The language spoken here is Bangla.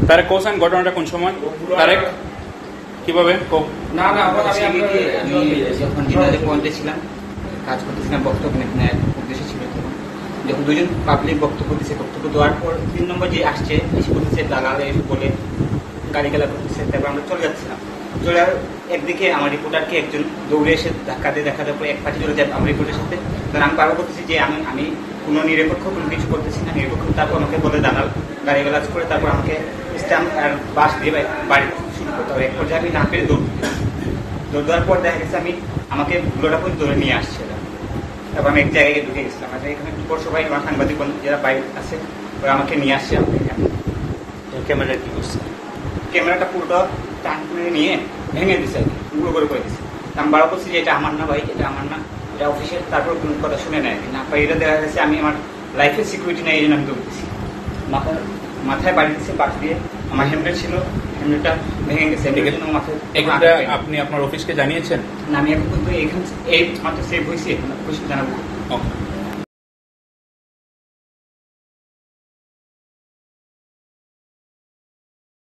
তারেক কোসান ঘটনাটা কোন সময়? তারেক কিভাবে? না না আমি যখন ডিনারে পয়েন্টে ছিলাম, কাজ করতেছিলাম, বক্তব্য উদ্দেশ্য ছিল। যখন দুজন পাবলিক বক্তব্য দিচ্ছে, বক্তব্য দেওয়ার পর 3 নম্বর যে আসছে এসে বলতেছে দালালে এসে বলে গালিগালা করতেছে। তারপর আমরা চলে যাচ্ছিলাম। চলে একদিকে আমার রিপোর্টারকে একজন দৌড়ে এসে ধাক্কা দিয়ে দেখা দেওয়ার পর এক পাশে চলে যায় আমার রিপোর্টের সাথে। তখন আমি বারবার করতেছি যে আমি কোনো নিরপেক্ষ কোনো কিছু করতেছি না, নিরপেক্ষ। তারপর আমাকে বলে দালাল, গালিগালাজ করে তারপর আমাকে স্ট্যাম্প আর বাস দিয়ে বাড়ি শুরু করতে হবে। এক পর্যায়ে আমি না পেরে দৌড় দেওয়ার পর দেখা গেছে আমাকে বুলোটা করে ধরে নিয়ে আসছে। তারপর আমি এক জায়গায় ঢুকে গেছিলাম। এখানে পর সবাই আমার সাংবাদিক যারা বাইরে আছে ওরা আমাকে নিয়ে আসছে। ক্যামেরা কি করছে? ক্যামেরাটা পুরোটা টান করে নিয়ে ভেঙে দিচ্ছে, গুঁড়ো করে দিচ্ছে। আমি বারো বলছি যে এটা আমার না ভাই, এটা আমার না, এটা অফিসের। তারপর কোনো কথা শুনে নেয় না ভাই। এটা দেখা গেছে আমি আমার লাইফের সিকিউরিটি নেই, এই জন্য আমি দৌড়তেছি। মাথায় বাড়ি দিচ্ছে বাস দিয়ে। আমার হেলমেট ছিল, হেলমেটটা ভেঙে গেছে। মাথায় আপনি আপনার অফিসকে জানিয়েছেন? না, আমি এখন কিন্তু এখানে এই মাত্র সেভ হয়েছি, এখন অফিসকে জানাবো। ওকে।